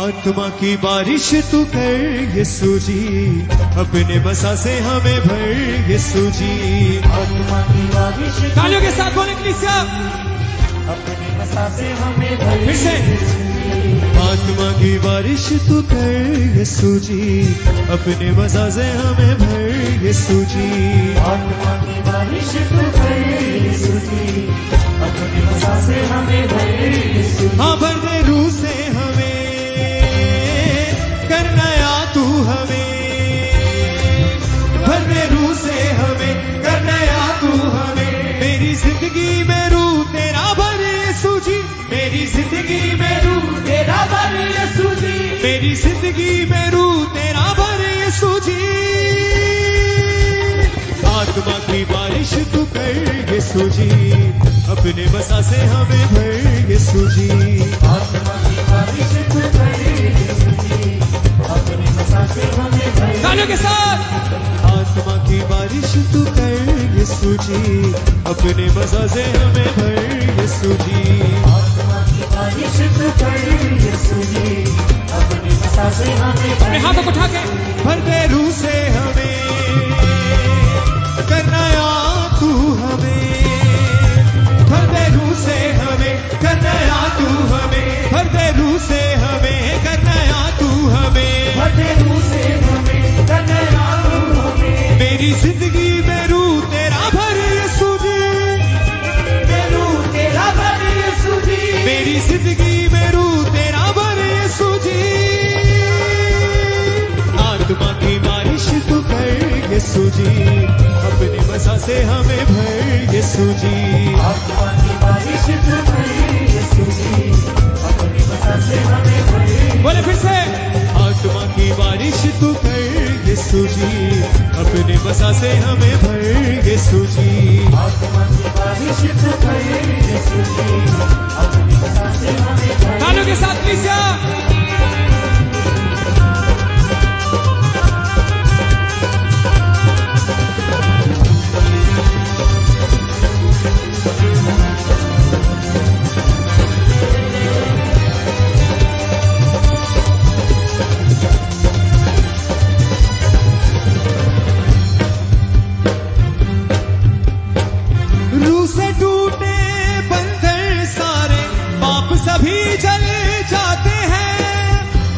आत्मा की बारिश तू कर यीशु जी, अपने बसा से हमें भर यीशु जी। आत्मा की बारिश तालियों के साथ बोले कलीसिया, अपने बसा से हमें भर। फिर से आत्मा की बारिश तू कर यीशु जी, अपने बसा से हमें भर यीशु जी। आत्मा की बारिश तू कर यीशु जी, अपने बसा से हमें भर यीशु जी। हाँ भर दे रूह से हमें, कर नया तू हमें, भर दे रूह से हमें, कर नया तू हमें। मेरी जिंदगी में रूह तेरा भर यीशु जी, मेरी जिंदगी में रूह तेरा भर यीशु जी, मेरी जिंदगी में रूह तेरा भर यीशु जी। आत्मा की बारिश तू कर यीशु जी, अपने बसा से हमें भर यीशु जी। आत्मा की बारिश तू कर यीशु जी, अपने बसा से हमें भर। तालियों के साथ आत्मा की बारिश तू कर यीशु जी, अपने बसा से हमें भर यीशु जी। आत्मा की बारिश तू कर यीशु जी, अपने बसा से हमें भर। अपने हाथों को उठा के भर दे रूह से हमें, करना या तू हमें, भर दे रूह से हमें, करना या तू हमें, भर दे रूह से हमें, करना या तू हमें, भर दे रूह से हमें, करना या तू हमें। मेरी जिंदगी में रूह तेरा भर यीशु जी, रूह तेरा भर यीशु जी, मेरी जिंदगी में रूह तेरा भर यीशु जी। आत्मा की बारिश तू कर यीशु जी, अपने बसा से हमें भर यीशु जी। आत्मा की बारिश तू कर यीशु जी, अपने बसा से हमें भर। बोले फिर से आत्मा की बारिश तू कर यीशु जी, अपने बसा से हमें भर यीशु जी। आत्मा की बारिश तू कर यीशु जी, अपने बसा से हमें भर। तालियों के साथ कलीसिया, रूह से टूटे बंधन सारे, पाप सभी जल जाते हैं,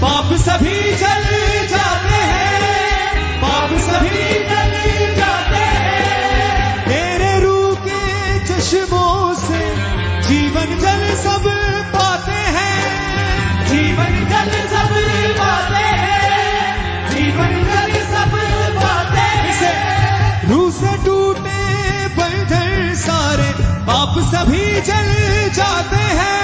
पाप सभी जल जाते हैं, पाप सभी जल जाते हैं। तेरे रूह के चश्मों से जीवन जल सब पाते हैं, जीवन जल सब पाते हैं, जीवन जल सब पाते हैं। रूह से टूटे बंधन सारे, पाप सभी जल जाते हैं,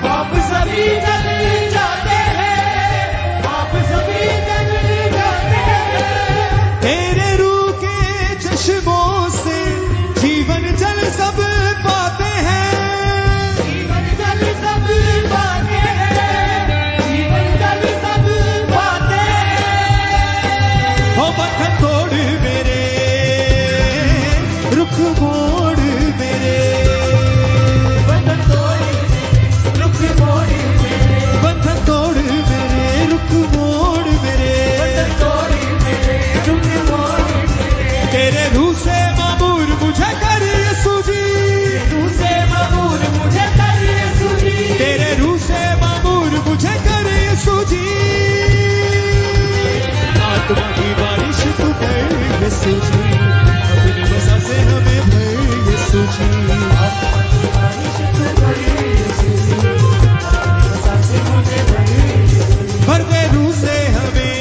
पाप सभी जल जाते हैं, पाप सभी जल जाते हैं। तेरे रूह के चश्मों से जीवन जल सब पाते हैं, जीवन जल सब पाते हैं, जीवन जल सब पाते हैं। हो बंधन तोड़ मेरे, रुख मोड़ मेरे, बंधन तोड़, रुख मोड़ मेरे, बंधन तोड़ मेरे, रुख मोड़ मेरे। बंधन तोड़ मेरे, रुख मोड़ मेरे। तेरे रूह से मामूर मुझे कर यीशु जी, रूह से मामूर मुझे कर यीशु जी, तेरे रूह से मामूर मुझे कर यीशु जी। आत्मा की बारिश तू कर यीशु जी, अपने बसा से हमें भर यीशु जी। आत्मा की बारिश तू कर यीशु जी, अपने बसा से हमें भर यीशु जी। भर दे रूह से हमें,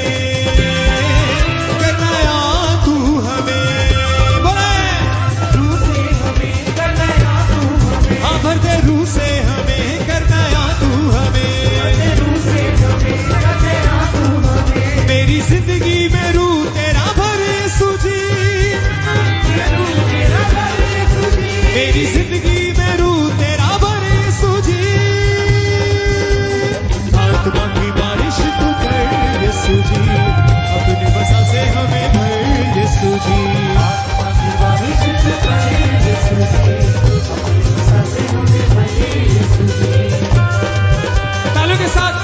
करना या तू हमें, बोले रूह से हमें, करना या तू हमें। हाँ भर दे रूह से हमें, करना या तू हमें। रूह से हमें, करना या तू हमें। मेरी जिंदगी में रूह तेरा भर यीशु जी, रूह तेरा भर यीशु जी, मेरी जिंदगी में रूह तेरा भर यीशु जी। आत्मा की बारिश तू कर यीशु जी, अपने बसा से हमें भर यीशु जी। आत्मा की बारिश तू कर यीशु जी, अपने बसा से हमें भर यीशु जी। तालियों के साथ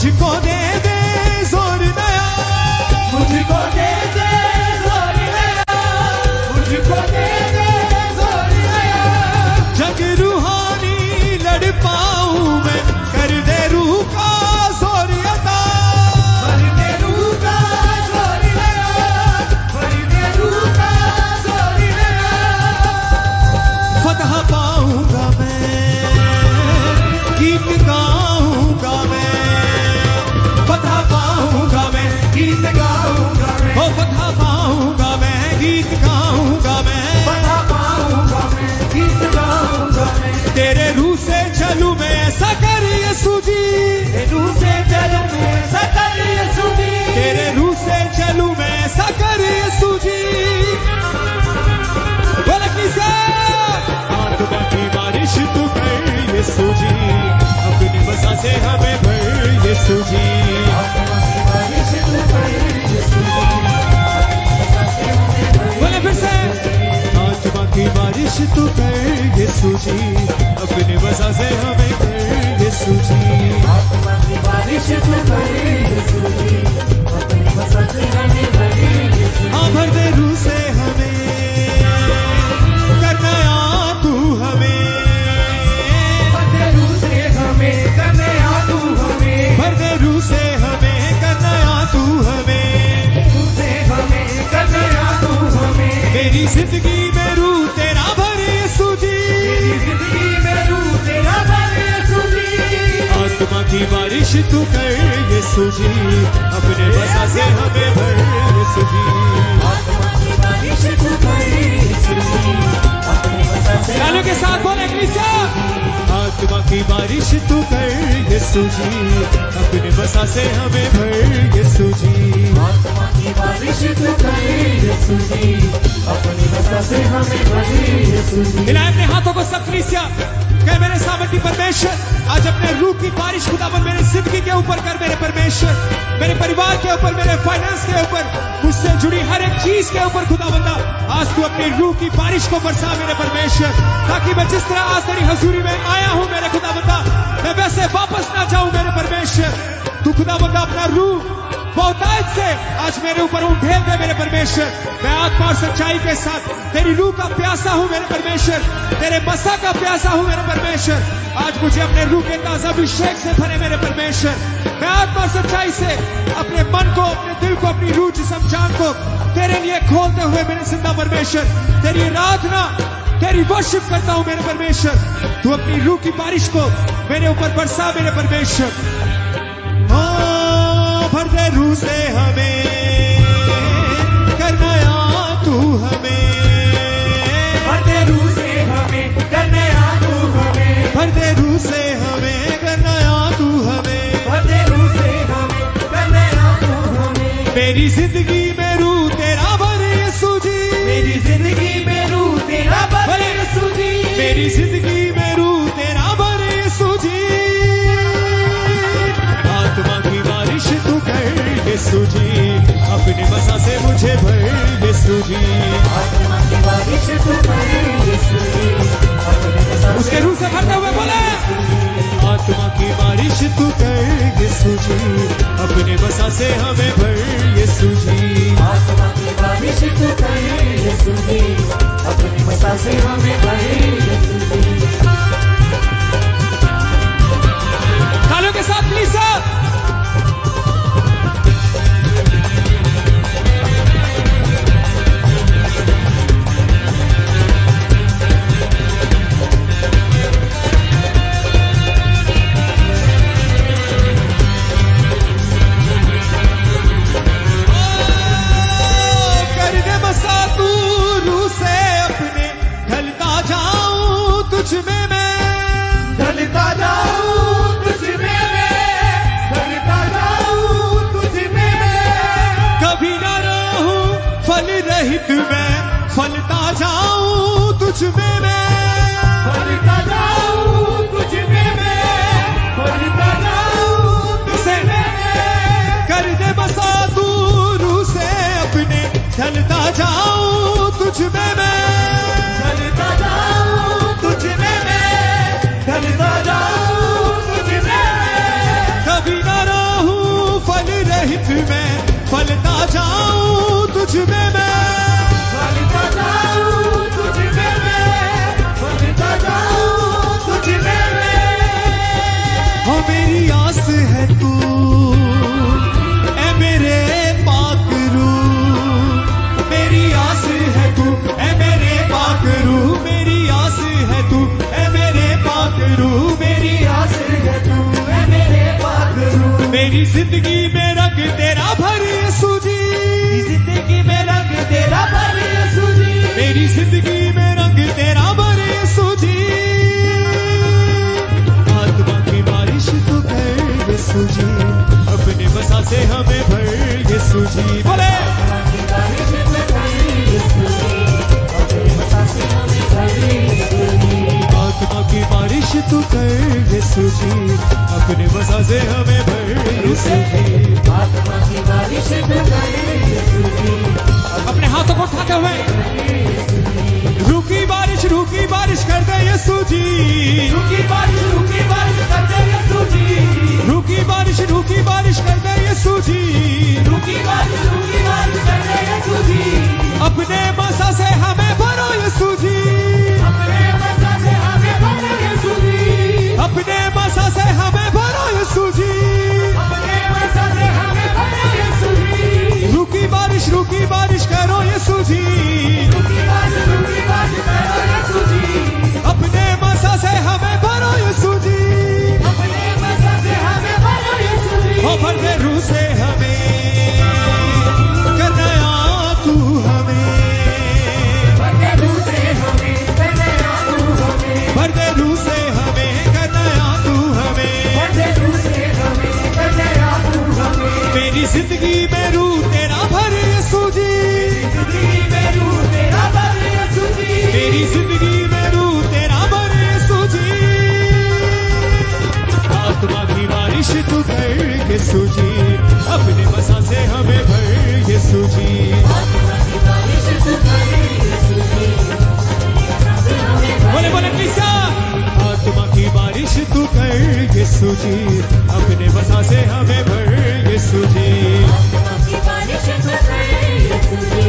मुझको दे दे जोर नया, मुझको दे दे जोर नया, मुझको दे दे जोर नया। जग रूहानी लड़ पाऊं मैं, कर दे रूह का जोर अता, भर दे रूह का जोर नया, भर दे रूह का जोर नया। फतह पाऊंगा मैं, गीत गाऊंगा मैं, फतह पाऊंगा मैं, गीत गाऊंगा मैं, ओ फतह पाऊंगा मैं, गीत गाऊंगा मैं, बता पाऊंगा मैं, गीत गाऊंगा मैं। तेरे रूह से चलूं मैं, ऐसा कर यीशु जी, रूह से चलूं मैं, ऐसा कर यीशु जी। तेरे रूह से चलूं मैं, ऐसा कर यीशु जी। बोल किसे आत्मा की बारिश तू कर यीशु जी, अपनी बसा से हमें भर यीशु जी। आत्मा की बारिश तू कर यीशु जी, बोले फिर से आत्मा की बारिश तू कर यीशु जी, अपने बसा से हमें कर यीशु जी। आत्मा की बारिश तू कर यीशु जी, अपनी बसा से हमें भर यीशु जी। हाँ भर दे रूह से हमें, करना या तू हमें, भर दे रूह से हमें, करने आ तू हमें, भर दे रूह से हमें, करना या तू हमें। रूह से हमें, करने आ तू हमें। मेरी जिंदगी में रूह तेरा भर यीशु जी, मेरी जिंदगी में रूह तेरा भर यीशु जी। आत्मा की बारिश तू कर यीशु जी, अपने बसा से हमें भर यीशु जी। आत्मा की बारिश तू कर यीशु जी, अपनी बसा से तालियों के साथ बोले कलीसिया, आत्मा की बारिश तू कर यीशु जी, अपने बसा से हमें भर यीशु जी। आत्मा की बारिश तू कर यीशु जी, अपनी बसा से हमें भर यीशु जी। हिलाए अपने हाथों को सब कलीसिया, कह मेरे सामर्थी परमेश्वर, आज अपने रूह की बारिश खुदाबंद मेरी जिंदगी के ऊपर कर मेरे परमेश्वर, मेरे परिवार के ऊपर, मेरे फाइनेंस के ऊपर, मुझसे जुड़ी हर एक चीज के ऊपर खुदाबंदा आज तू अपनी रूह की बारिश को बरसा मेरे परमेश्वर, ताकि मैं जिस तरह आज तेरी हजूरी में आया हूं मेरे खुदाबंदा, मैं वैसे वापस ना जाऊं मेरे परमेश्वर। तू खुदाबंदा अपना रूह बहुतायत से आज मेरे ऊपर उठेल दे मेरे परमेश्वर। मैं आत्मा और सच्चाई के साथ तेरी रूह का प्यासा हूं मेरे परमेश्वर, तेरे बसा का प्यासा हूं मेरे परमेश्वर। आज मुझे अपने रूह के ताजा अभिषेक से भरे मेरे परमेश्वर। मैं आत्मा और सच्चाई से अपने मन को, अपने दिल को, अपनी रूह, जिस्म, जान को तेरे लिए खोलते हुए मेरे जिंदा परमेश्वर तेरी आराधना, तेरी वर्शिप करता हूं मेरे परमेश्वर। तू अपनी रूह की बारिश को मेरे ऊपर बरसा मेरे परमेश्वर। भर दे रूह से हमें, करना या तू हमें, भर दे रूह से हमें, करने आ तू हमें, भर दे रूह से हमें, करना या तू हमें। भर दे रूह से हमें, करने आ तू हमें। मेरी जिंदगी में रूह तेरा भर यीशु जी, मेरी जिंदगी में रूह तेरा भर यीशु जी, मेरी जिंदगी में रूह तेरा भर यीशु जी। आत्मा की बारिश तू कर यीशु जी, अपने बसा से मुझे भर यीशु जी। आत्मा की बारिश तू कर यीशु जी, अपने बसा से उसके रूह से भरते हुए बोले, आत्मा की बारिश तू कर यीशु जी, अपने बसा से हमें भर यीशु जी। आत्मा की बारिश तू कर यीशु जी, अपनी बसा से हमें भर यीशु जी। तालियों के साथ प्लीज सर। तुझ में मैं ढलता जाऊं, तुझ में मैं ढलता जाऊं, तुझ में मैं कभी न रहूं फल रहित मैं, फलता जाऊं तुझ में मैं, फलता जाऊं, तुझ में मैं फलता जाऊं, तुझ में मैं कर दे बसा तू रूह से अपने, ढलता जाऊं तुझ में मैं, ढलता जाऊं, तुझ में मैं ढलता जाऊं, तुझ में मैं कभी न रहूं जाऊं तुझ में मैं, बनता जाऊं तुझ में मैं, बनता जाऊं तुझ में मैं। हो मेरी आस है तू ऐ मेरे पाक रूह, मेरी आस है तू ऐ मेरे पाक रूह, मेरी आस है तू ऐ मेरे पाक रूह, मेरी आस है तू ऐ मेरे पाक रूह। मेरी जिंदगी में रंग तेरा भर यीशु जी, जिंदगी में रंग तेरा भर यीशु जी, मेरी जिंदगी में रंग तेरा भर यीशु जी। आत्मा की बारिश तू कर यीशु जी, अपने बसा से हमें भर यीशु जी। बोले बारिश में कर यीशु जी, अपने बसा से हमें भर यीशु जी। आत्मा की बारिश तू कर यीशु जी, अपने बसा से हमें भर यीशु जी। आत्मा की बारिश में कर यीशु जी, अपने हाथों को उठाते हुए रूकी बारिश कर दे यीशु जी, रूकी बारिश कर दे यीशु जी, रूकी बारिश कर दे यीशु जी। रूकी बारिश कर दे यीशु जी, अपने बसा से हमें भरो यीशु जी, अपने बसा से हमें भरो यीशु जी, अपने बसा से हमें भरो यीशु जी। अपने बसा से हमें भरो यीशु जी, रूकी बारिश करो यीशु जी, रूकी बारिश करो यीशु जी, अपने बसा से हमें भरो यीशु जी। अपने बसा से हमें भरो यीशु जी। हो भर दे रूह से हमें, कर नया तू हमें, भर दे रूह से हमें, कर नया तू हमें, भर दे रूह से हमें, कर नया तू हमें। भर दे रूह से हमें, कर नया तू हमें। मेरी जिंदगी में रूह तेरा भर यीशु जी, जिंदगी में रूह तेरा भर यीशु जी, मेरी जिंदगी में रूह तेरा भर यीशु जी। आत्मा की बारिश तू कर यीशु जी, अपने बसा से हमें भर यीशु जी। आत्मा की बारिश तू कर यीशु जी, से हमें भर। बोले बोले किसा, आत्मा की बारिश तू कर यीशु जी, अपने बसा से हमें भर यीशु जी। आत्मा की बारिश तू कर यीशु जी,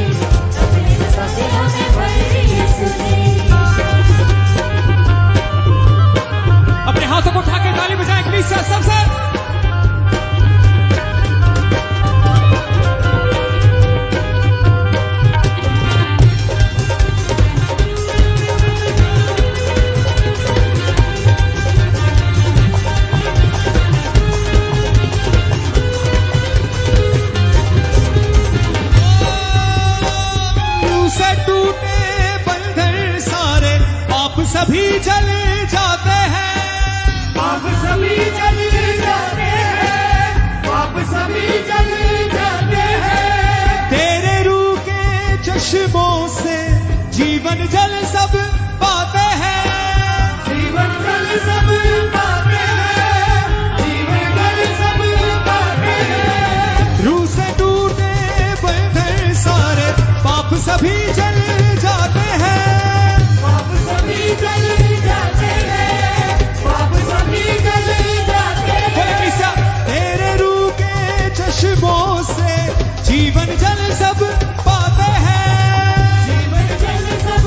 अपने बसा से हमें भर यीशु जी। अपने हाथों को उठा के ताली बजाएं कलीसिया सबसे। रूह से टूटे बंधन सारे पाप सभी जले जाते हैं, पाप सभी चले जाते हैं, पाप सभी चले जाते हैं। तेरे रूह के चश्मों से जीवन जल सब पाते हैं। जीवन जल सब पाते हैं, जीवन जल सब पाते हैं। रूह से टूटे बंधन सारे पाप सभी जल जाते हैं। पाप सभी चले जाते हैं, पाप सभी चले जाते बोले हैं। किसा, तेरे रूह के चश्मों से जीवन जल सब पाते हैं। जीवन जल सब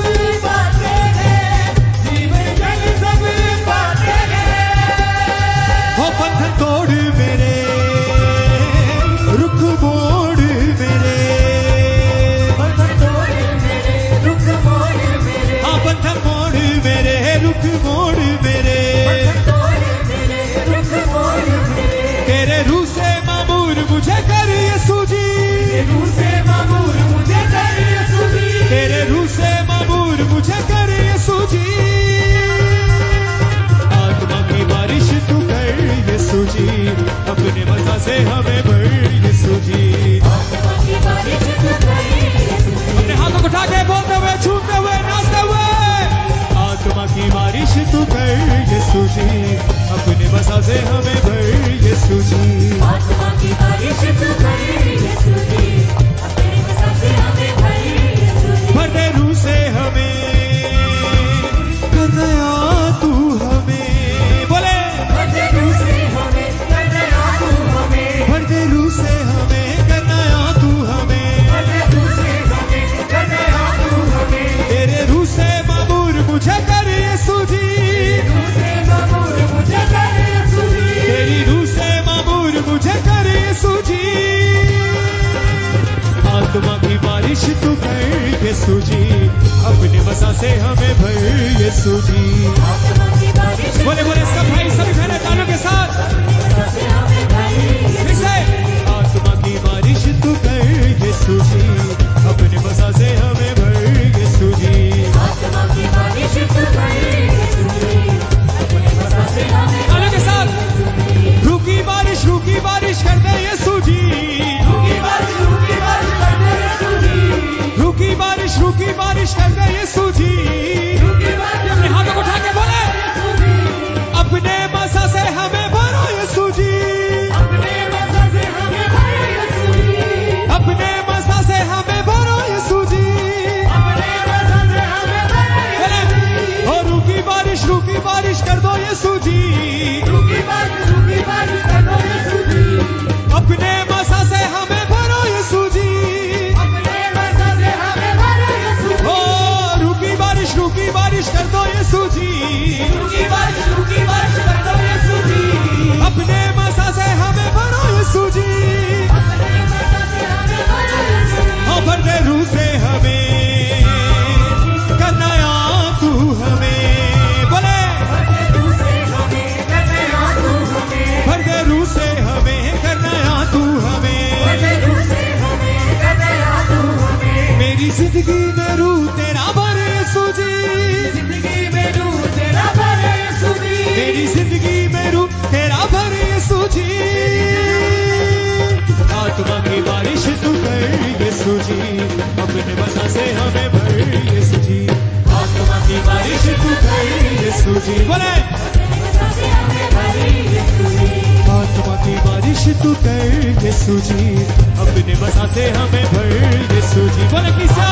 यीशु जी, अपने वसा से हमें भर यीशु जी। बोले बोले सब भाई सभी बहनें तालियों के साथ फिर से, आत्मा की बारिश तू कर यीशु जी, अपने वसा से हमें भर यीशु जी। तालियों के साथ, रूकी बारिश कर दे यीशु जी, रूकी बारिश कर दे यीशु जी। अपने हाथों को उठा के बोले, अपने मसा से हमें भरो यीशु जी, अपने मसा से हमें भरो यीशु जी। और रूकी बारिश कर दो यीशु जी, अपने मसा से हमें भरो यीशु जी। ओ रूकी बारिश कर दो यीशु जी, अपने मसा से हमें भरो यीशु जी। हाँ भर दे रूह से हमें, करना तू हमें, बोले भर दे रूह से हमें, करना तू हमें। मेरी जिंदगी में रूह तेरा भर यीशु जी, मेरी जिंदगी में रूह तेरा भर यीशु जी। आत्मा की बारिश तू कर यीशु जी, अपने वसा से हमें भर यीशु जी। आत्मा की बारिश तू कर यीशु जी, बोले आत्मा की बारिश तू कर यीशु जी, अपने वसा से हमें भर यीशु जी। बोले किसा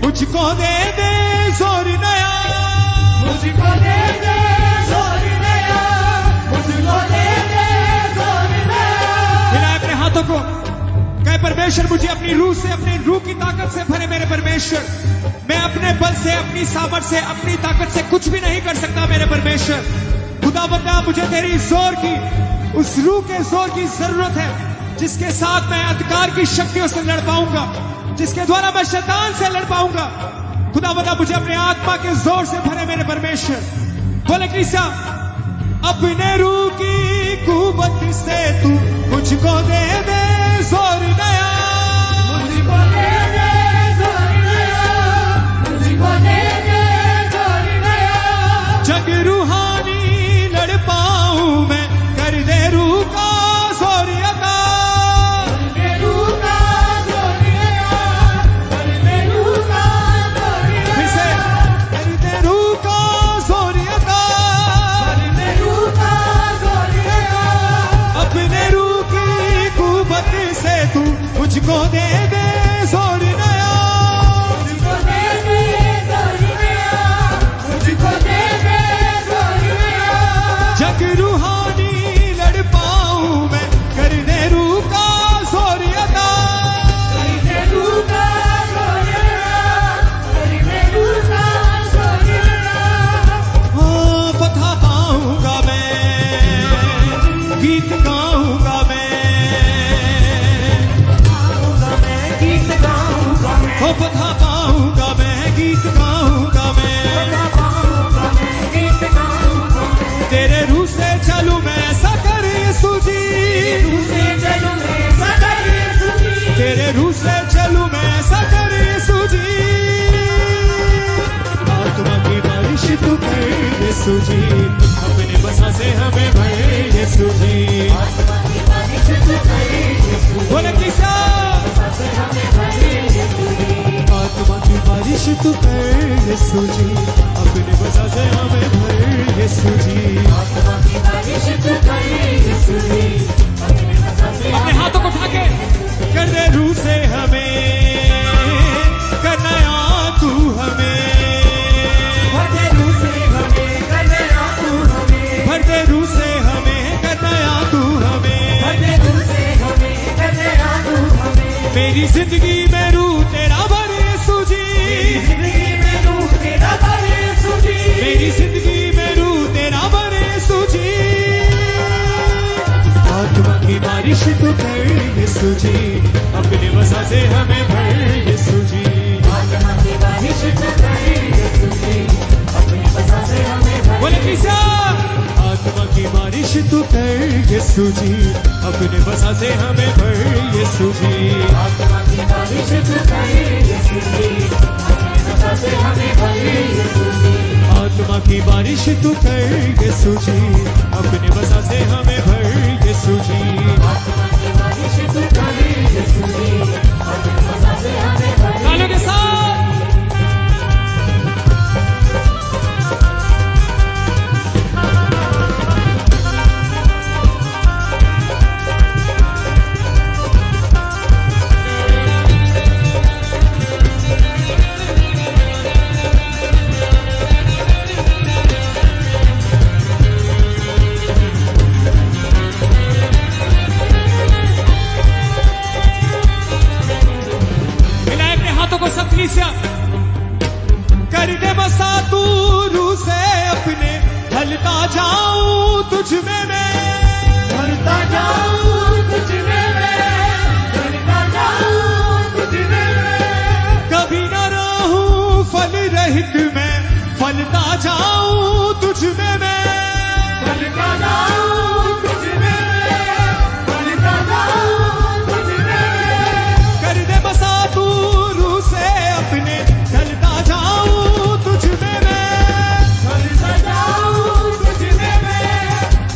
मुझको दे दे जोर नया, मुझको दे दे जोर नया, मुझको दे दे जोर नया। मिलाए अपने हाथों को, कहे परमेश्वर मुझे अपनी रूह से, अपनी रूह की ताकत से भरे मेरे परमेश्वर। मैं अपने बल से, अपनी सामर्थ से, अपनी ताकत से कुछ भी नहीं कर सकता मेरे परमेश्वर। खुदा बता मुझे तेरी जोर की, उस रूह के जोर की जरूरत है, जिसके साथ मैं अंधकार की शक्तियों से लड़ पाऊंगा, जिसके द्वारा मैं शैतान से लड़ पाऊंगा। खुदा बता मुझे अपने आत्मा के जोर से भरे मेरे परमेश्वर। बोले किसा, अपने रूह की कुवत से तू मुझको दे दे जोर नया, मुझको दे दे जोर नया, मुझको दे दे जोर नया। जग रूहानी लड़ पाऊं मैं, कर दे रूह का जोर अता, मुझको दे दे जोर नया, मुझको दे दे जोर नया, मुझको दे दे जोर नया। जग रूहानी लड़ पाऊं मैं, कर दे रूह का जोर अता, कर दे रूह का जोर अता, कर दे रूह का जोर अता। हाँ बता पाऊंगा मैं, गीत गाऊंगा मैं, हो बता पाऊंगा मैं, गीत गाऊंगा मैं, तेरे रूह से चलूं मैं, ऐसा कर यीशु जी, तेरे रूह से चलूं मैं, ऐसा कर यीशु जी। आत्मा की बारिश तू कर यीशु जी, अपने बसा से हमें भर यीशु जी। बोले किसा, आत्मा की बारिश तू कर यीशु जी, अपने बसा से हमें भर यीशु जी। आत्मा की बारिश तू कर यीशु जी, अपने हाथों को उठा के कर दे रूह से हमें, कर नया तू हमें, भर दे रूह से हमें, कर नया तू हमें, भर दे रूह से हमें, कर नया तू हमें, भर दे रूह से हमें, कर नया तू हमें। मेरी जिंदगी में रूह तेरा भर यीशु जी, जिंदगी में रूह तेरा भर यीशु जी, मेरी जिंदगी में रूह तेरा भर यीशु जी। आत्मा की बारिश तू कर यीशु जी, अपने वसा से हमें भर यीशु जी। आत्मा की बारिश तू कर यीशु जी, अपनी वसा से हमें भर। बोले किसा आत्मा की बारिश तू कर यीशु जी, अपने वसा से हमें भर यीशु जी। आत्मा की बारिश तू कर यीशु जी, अपनी वसा से हमें भर यीशु जी। आत्मा की बारिश तू कर यीशु जी, अपने वसा से हमें भर यीशु जी। आत्मा की बारिश तू कर यीशु जी, अपनी वसा से हमें भर। तालियों के साथ कर दे बसा तू रूह से अपने, ढलता जाऊं तुझ में मैं, ढलता जाऊं तुझ में मैं, ढलता जाऊं तुझ में मैं। कभी न रहूं फल रहित मैं, फलता जाऊं तुझ में मैं, फलता जाऊं तुझ में मैं, फलता जाऊं तुझ में मैं। कर दे बसा तू रूह से अपने, ढलता जाऊं तुझ में मैं, ढलता जाऊं तुझ में मैं,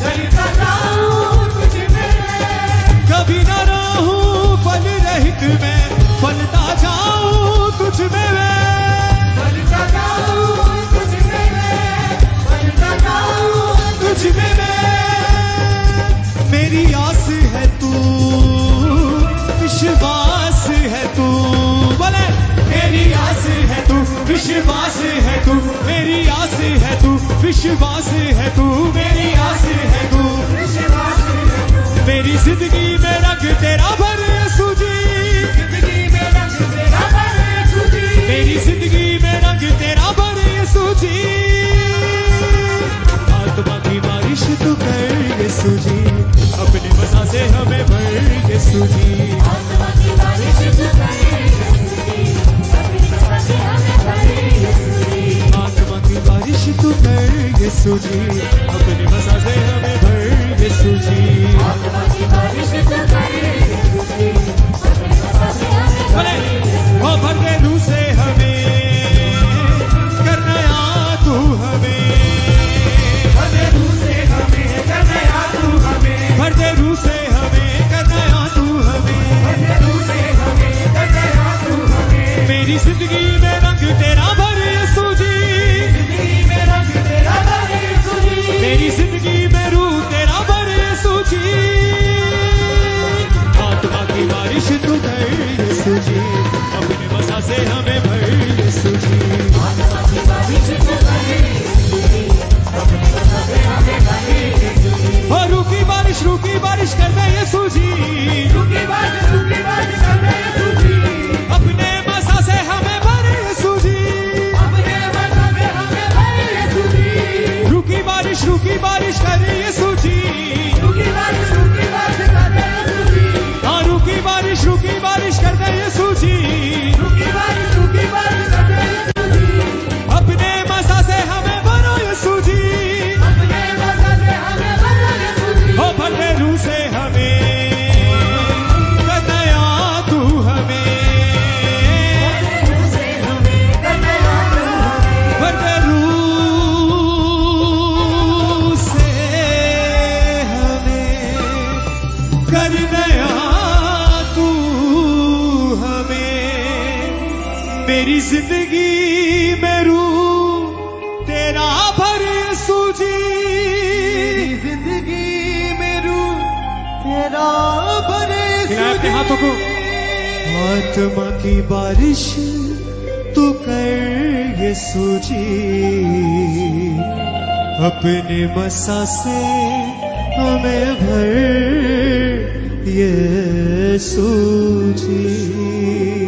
ढलता जाऊं तुझ में मैं। कभी न रहूं फल रहित मैं, फलता जाऊं तुझ में मैं, फलता जाऊं तुझ में मैं, फलता जाऊं तुझ में मैं। मेरी आस है तू, विश्वास है तू, बोले मेरी आस है तू, विश्वास है तू, मेरी आस है तू, विश्वास है तू, मेरी आस है तू, विश्वास है तू। मेरी जिंदगी में रंग तेरा भर यीशु जी, जिंदगी में रंग तेरा भर यीशु जी, मेरी जिंदगी में रंग तेरा भर यीशु जी। आत्मा की बारिश तू कर यीशु जी, अपने वसा से हमें भर यीशु जी। आत्मा की बारिश तू कर यीशु जी, अपनी वसा से हमें भर यीशु जी। आत्मा की बारिश तू कर यीशु जी, अपने वसा से हमें भर यीशु जी। आत्मा की बारिश तू कर यीशु जी, अपनी वसा से हमें भर। बोले ओ भर दे रूह से हमें, कर नया तू हमें, भर दे रूह से हमें, कर नया तू हमें, भर दे रूह से हमें, कर नया तू हमें, भर दे रूह से हमें, कर नया तू हमें। मेरी जिंदगी में रंग तेरा भर यीशु जी, जिंदगी में रंग तेरा भर यीशु जी, मेरी जिंदगी में रूह तेरा भर यीशु जी। आत्मा की बारिश तू कर यीशु जी, अपने वसा से हमें भर यीशु जी। आत्मा की बारिश तू कर यीशु जी, अपनी वसा से हमें भर यीशु जी। और रूह की बारिश कर दे यीशु जी, रूकी बारिश कर दे यीशु जी, अपने वसा से हमें भर यीशु जी। अपने वसा से हमें भर यीशु जी। रूह की बारिश कर दे यीशु जी, रूकी बारिश कर दे यीशु जी, हाँ रूह की बारिश कर दे यीशु जी। रूकी बारिश कर दे यीशु जी, अपने वसा से हमें भरो यीशु जी, अपने वसा से हमें भर यीशु जी। ओ भर दे रूह से हमें, कर नया तू हमें, रूह से हमें, कर नया तू हमें, भर दे रूह से हमें, कर नया तू हमें। मेरी जिंदगी में रूह तेरा भर यीशु जी, जिंदगी में रूह तेरा भर यीशु खिलाए अपने हाथों को। जी। आत्मा की बारिश तू कर यीशु जी, अपने मसा से हमें भर यीशु जी।